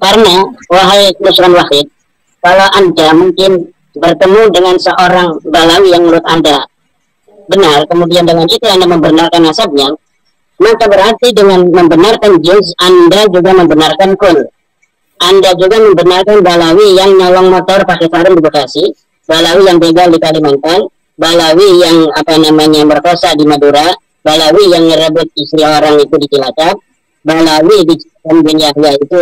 Karena wahai Nusron Wahid, kalau Anda mungkin bertemu dengan seorang Balawi yang menurut Anda benar, kemudian dengan itu Anda membenarkan nasabnya, maka berarti dengan membenarkan jins Anda juga membenarkan kul. Anda juga membenarkan Balawi yang nyolong motor pakai sarung di Bekasi, Balawi yang begal di Kalimantan, Balawi yang merkosa di Madura, Balawi yang ngerebut istri orang itu di Cilacap, Balawi di bin Yahya itu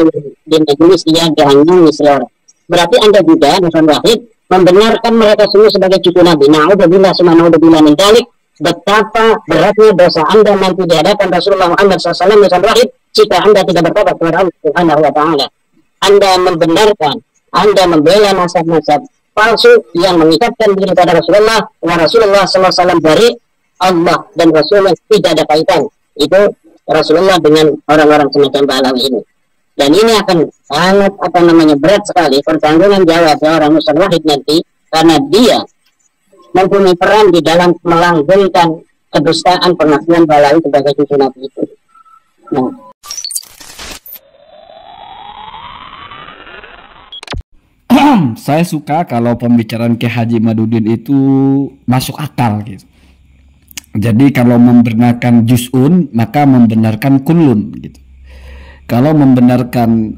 di majelis dia ganggu istri orang. Berarti Anda juga Nusron Wahid membenarkan mereka semua sebagai cucu Nabi. Na'udzubillah subhanahu'udzubillah min dalik. Betapa beratnya dosa Anda nanti di hadapan Rasulullah Muhammad SAW Nusron Wahid jika Anda tidak bertobat kepada Allah Subhanahu wa Ta'ala. Anda membenarkan, Anda membela nasab-nasab palsu yang mengikatkan diri pada Rasulullah, wa Rasulullah SAW dari Allah dan Rasulullah tidak ada kaitan. Itu Rasulullah dengan orang-orang semacam Balawi ini. Dan ini akan sangat berat sekali pertanggungan jawab seorang Nusron Wahid nanti, karena dia mempunyai peran di dalam melanggengkan kedustaan pengakuan Balawi sebagai cucu Nabi itu. Nah, saya suka kalau pembicaraan Kiai Haji Madudin itu masuk akal gitu. Jadi kalau membenarkan juz'un maka membenarkan kullun gitu. Kalau membenarkan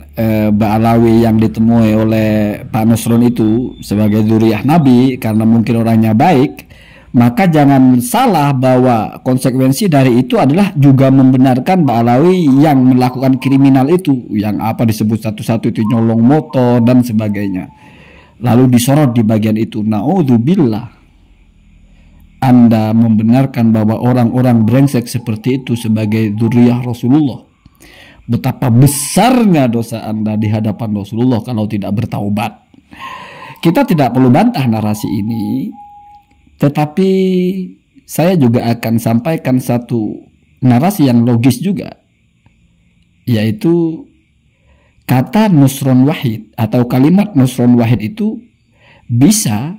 Ba'alawi yang ditemui oleh Pak Nusron itu sebagai zuriyah Nabi karena mungkin orangnya baik, maka jangan salah bahwa konsekuensi dari itu adalah juga membenarkan Ba'alawi yang melakukan kriminal itu, yang apa disebut satu-satu itu nyolong motor dan sebagainya. Lalu disorot di bagian itu. Na'udzubillah. Anda membenarkan bahwa orang-orang brengsek seperti itu sebagai zuriyah Rasulullah. Betapa besarnya dosa Anda di hadapan Rasulullah kalau tidak bertaubat. Kita tidak perlu bantah narasi ini, tetapi saya juga akan sampaikan satu narasi yang logis juga, yaitu kata Nusron Wahid atau kalimat Nusron Wahid itu bisa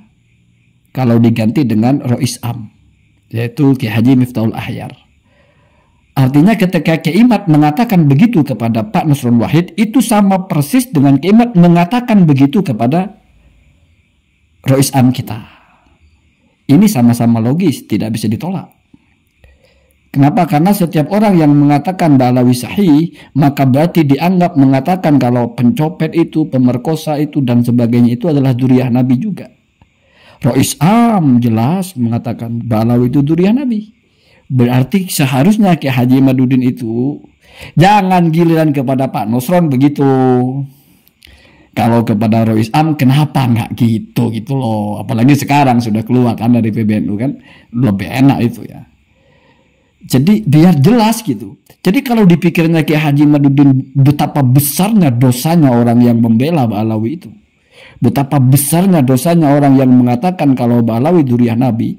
kalau diganti dengan Rois Am, yaitu Kiai Haji Miftahul Ahyar. Artinya ketika Kiai Imad mengatakan begitu kepada Pak Nusron Wahid, itu sama persis dengan Kiai Imad mengatakan begitu kepada Rois Am kita. Ini sama-sama logis, tidak bisa ditolak. Kenapa? Karena setiap orang yang mengatakan Ba'alawi sahih, maka berarti dianggap mengatakan kalau pencopet itu, pemerkosa itu, dan sebagainya itu adalah zuriyah Nabi juga. Rois Am jelas mengatakan Ba'alawi itu zuriyah Nabi. Berarti seharusnya Kiai Haji Madudin itu jangan giliran kepada Pak Nusron begitu. Kalau kepada Rois Am kenapa nggak gitu loh. Apalagi sekarang sudah keluar kan dari PBNU kan, lebih enak itu ya. Jadi biar jelas gitu. Jadi kalau dipikirnya Kiai Haji Madudin betapa besarnya dosanya orang yang membela Ba'alawi itu, betapa besarnya dosanya orang yang mengatakan kalau Ba'alawi zuriyah Nabi,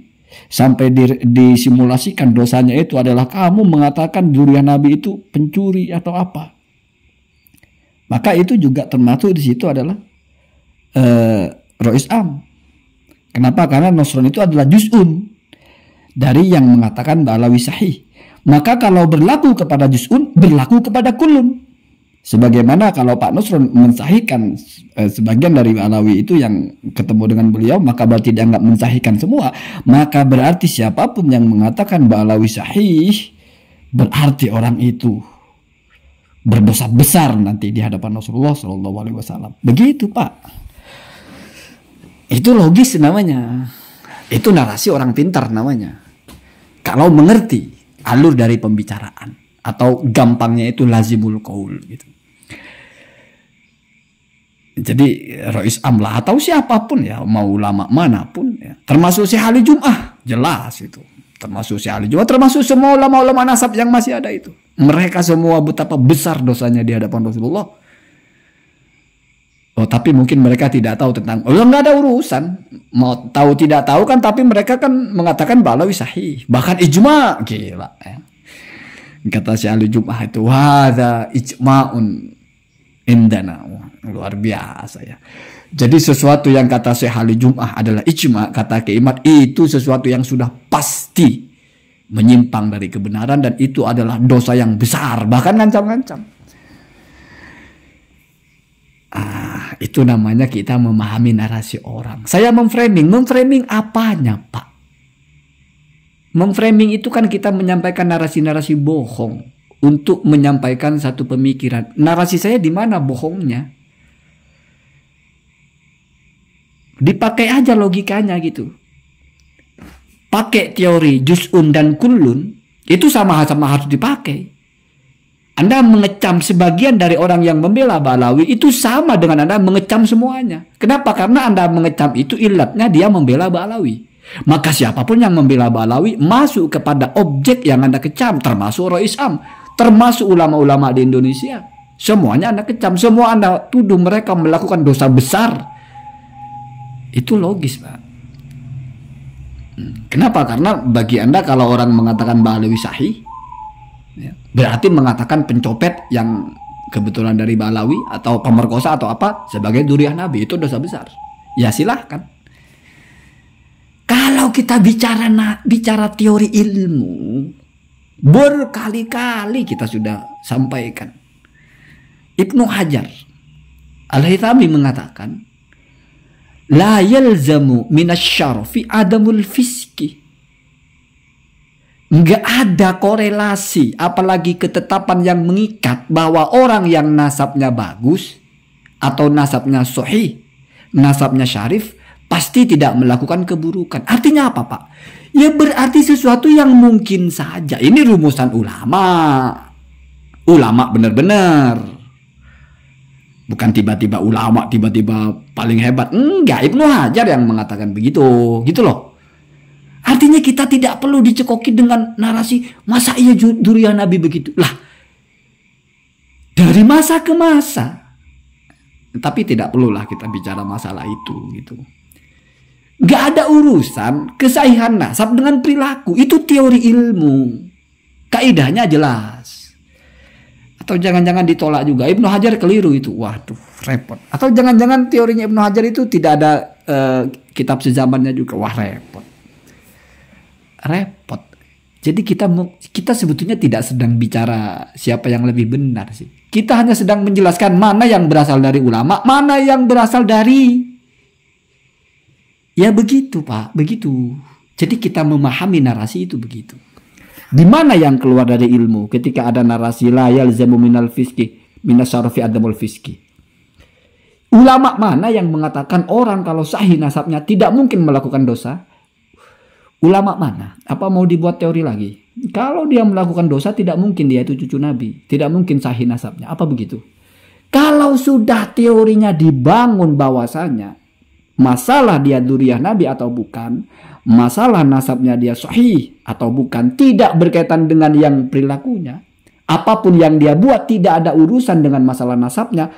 sampai disimulasikan dosanya itu adalah kamu mengatakan zuriyah Nabi itu pencuri atau apa. Maka itu juga termasuk di situ adalah Rois Am. Kenapa? Karena Nusron itu adalah juz'un dari yang mengatakan Ba'alawi sahih. Maka kalau berlaku kepada juz'un, berlaku kepada kullun. Sebagaimana kalau Pak Nusron mensahihkan sebagian dari Ba'alawi itu yang ketemu dengan beliau, maka berarti dianggap mensahihkan semua. Maka berarti siapapun yang mengatakan Ba'alawi sahih, berarti orang itu berdosa besar nanti di hadapan Rasulullah SAW. Begitu Pak. Itu logis namanya. Itu narasi orang pintar namanya. Kalau mengerti alur dari pembicaraan, atau gampangnya itu lazimul qaul gitu. Jadi Rois Amlah atau siapapun ya, mau ulama manapun ya, termasuk Syekh Ali Jum'ah, jelas itu. Termasuk Syekh Ali Jum'ah, termasuk semua ulama-ulama nasab yang masih ada itu. Mereka semua betapa besar dosanya di hadapan Rasulullah. Oh, tapi mungkin mereka tidak tahu tentang, nggak ada urusan. Mau tahu tidak tahu kan, tapi mereka kan mengatakan Ba'alawi sahih. Bahkan ijma, gila ya. Kata Syekh Ali Jum'ah itu, hadza ijma'un indana. Luar biasa ya. Jadi sesuatu yang kata Syekh Ali Jum'ah adalah ijma', kata Kiai Imad itu sesuatu yang sudah pasti menyimpang dari kebenaran, dan itu adalah dosa yang besar, bahkan ngancam-ngancam. Nah, itu namanya kita memahami narasi orang. Saya memframing apanya, Pak? Memframing itu kan kita menyampaikan narasi-narasi bohong untuk menyampaikan satu pemikiran. Narasi saya di mana bohongnya? Dipakai aja logikanya gitu. Pakai teori juz'un dan kullun itu sama-sama harus dipakai. Anda mengecam sebagian dari orang yang membela Ba'alawi itu sama dengan Anda mengecam semuanya. Kenapa? Karena Anda mengecam itu ilatnya dia membela Ba'alawi. Maka siapapun yang membela Ba'alawi masuk kepada objek yang Anda kecam, termasuk Rois Am, termasuk ulama-ulama di Indonesia. Semuanya Anda kecam, semua Anda tuduh mereka melakukan dosa besar. Itu logis, Pak. Kenapa? Karena bagi Anda kalau orang mengatakan Ba'alawi sahih, berarti mengatakan pencopet yang kebetulan dari Ba'alawi atau pemerkosa atau apa sebagai dzurriyyah Nabi itu dosa besar. Ya silahkan. Kalau kita bicara teori ilmu, berkali-kali kita sudah sampaikan. Ibnu Hajar Al-Haythami mengatakan, la yalzamu minasyarfi adamul fiski. Nggak ada korelasi, apalagi ketetapan yang mengikat bahwa orang yang nasabnya bagus atau nasabnya sahih, nasabnya syarif, pasti tidak melakukan keburukan. Artinya apa, Pak? Ya berarti sesuatu yang mungkin saja. Ini rumusan ulama. Ulama benar-benar. Bukan tiba-tiba ulama, tiba-tiba paling hebat. Enggak, Ibnu Hajar yang mengatakan begitu. Gitu loh. Artinya kita tidak perlu dicekoki dengan narasi masa iya dzurriyyah Nabi begitu. Lah, dari masa ke masa. Tapi tidak perlulah kita bicara masalah itu gitu. Gak ada urusan kesahihan nasab dengan perilaku. Itu teori ilmu. Kaidahnya jelas. Atau jangan-jangan ditolak juga. Ibnu Hajar keliru itu. Waduh, repot. Atau jangan-jangan teorinya Ibnu Hajar itu tidak ada kitab sezamannya juga. Wah, repot. Jadi kita sebetulnya tidak sedang bicara siapa yang lebih benar sih. Kita hanya sedang menjelaskan mana yang berasal dari ulama, mana yang berasal dari, ya begitu, Pak, begitu. Jadi kita memahami narasi itu begitu. Di mana yang keluar dari ilmu ketika ada narasi la yalzamu minal fiski minasyarafi adamul fiski. Ulama mana yang mengatakan orang kalau sahih nasabnya tidak mungkin melakukan dosa? Ulama mana? Apa mau dibuat teori lagi? Kalau dia melakukan dosa tidak mungkin dia itu cucu Nabi. Tidak mungkin sahih nasabnya. Apa begitu? Kalau sudah teorinya dibangun bahwasanya masalah dia dzurriyyah Nabi atau bukan, masalah nasabnya dia sahih atau bukan, tidak berkaitan dengan yang perilakunya. Apapun yang dia buat tidak ada urusan dengan masalah nasabnya.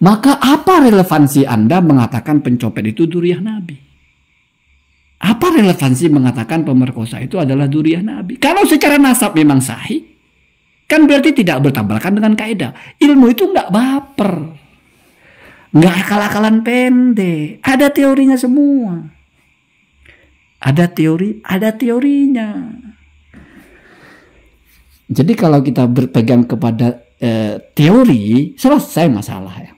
Maka apa relevansi Anda mengatakan pencopet itu dzurriyyah Nabi? Apa relevansi mengatakan pemerkosa itu adalah dzurriyyah Nabi? Kalau secara nasab memang sahih, kan berarti tidak bertabrakan dengan kaidah. Ilmu itu nggak baper, nggak akal-akalan pendek. Ada teorinya semua. Ada teori, ada teorinya. Jadi kalau kita berpegang kepada teori, selesai masalah ya.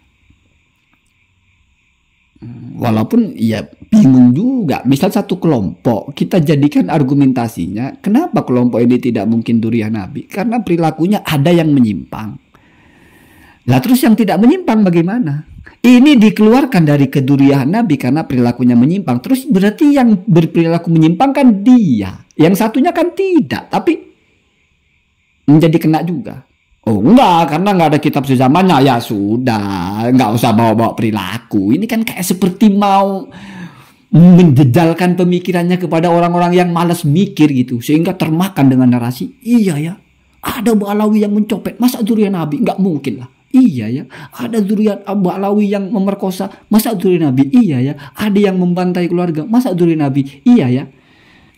Walaupun ya bingung juga. Misal satu kelompok kita jadikan argumentasinya, kenapa kelompok ini tidak mungkin dzurriyyah Nabi? Karena perilakunya ada yang menyimpang. Lah terus yang tidak menyimpang bagaimana? Ini dikeluarkan dari kedzurriyyahan Nabi karena perilakunya menyimpang. Terus berarti yang berperilaku menyimpang kan dia. Yang satunya kan tidak, tapi menjadi kena juga. Oh enggak, karena nggak ada kitab sezamannya, ya sudah, nggak usah bawa-bawa perilaku. Ini kan kayak seperti mau menjejalkan pemikirannya kepada orang-orang yang malas mikir gitu, sehingga termakan dengan narasi. Iya ya, ada Ba'alawi yang mencopet, masa dzurriyyah Nabi? Nggak mungkin lah. Iya ya, ada dzurriyyah Ba'alawi yang memerkosa, masa dzurriyyah Nabi? Iya ya, ada yang membantai keluarga, masa dzurriyyah Nabi? Iya ya.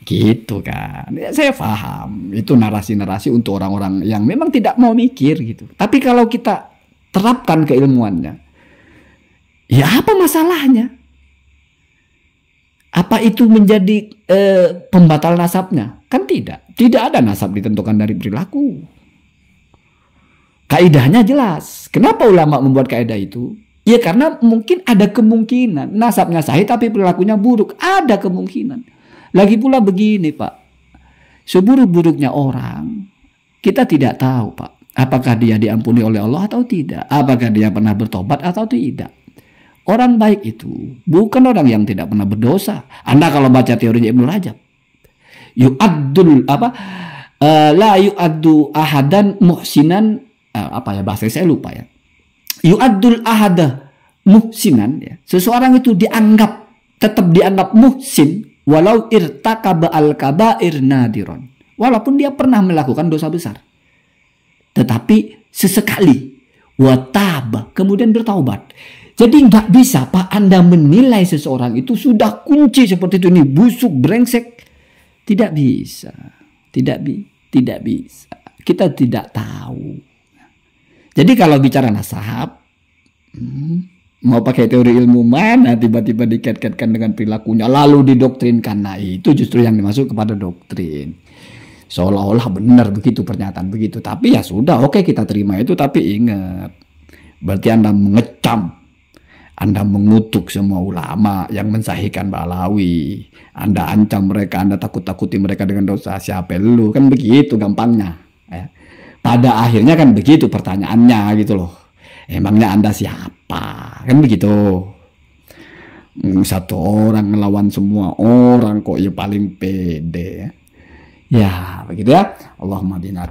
Gitu kan, ya, saya paham itu narasi-narasi untuk orang-orang yang memang tidak mau mikir gitu. Tapi kalau kita terapkan keilmuannya, ya apa masalahnya? Apa itu menjadi pembatal nasabnya? Kan tidak ada nasab ditentukan dari perilaku. Kaidahnya jelas. Kenapa ulama membuat kaidah itu? Ya karena mungkin ada kemungkinan nasabnya sahih tapi perilakunya buruk. Ada kemungkinan. Lagi pula begini Pak. Seburuk-buruknya orang, kita tidak tahu Pak. Apakah dia diampuni oleh Allah atau tidak. Apakah dia pernah bertobat atau tidak. Orang baik itu bukan orang yang tidak pernah berdosa. Anda kalau baca teorinya Ibnu Rajab. La yu'addu ahadan muhsinan. Apa ya bahasa saya lupa ya. Yu'addul ahada muhsinan ya. Seseorang itu tetap dianggap muhsin walau irtakaba al-kaba'ir nadiron. Walaupun dia pernah melakukan dosa besar. Tetapi sesekali wataba kemudian bertaubat. Jadi nggak bisa Pak Anda menilai seseorang itu sudah kunci seperti itu, ini busuk, brengsek. Tidak bisa. Tidak bisa. Kita tidak tahu. Jadi kalau bicara nasab, mau pakai teori ilmu mana tiba-tiba dikait-kaitkan dengan perilakunya lalu didoktrinkan. Nah itu justru yang dimaksud kepada doktrin. Seolah-olah benar begitu pernyataan begitu. Tapi ya sudah, oke kita terima itu. Tapi ingat, berarti Anda mengecam, Anda mengutuk semua ulama yang mensahihkan Balawi. Anda ancam mereka, Anda takut-takuti mereka dengan dosa. Siapa lu? Kan begitu gampangnya. Ya. Pada akhirnya kan begitu pertanyaannya gitu loh. Emangnya Anda siapa? Kan begitu. Satu orang ngelawan semua orang kok ya paling pede. Ya begitu ya. Allahumma bina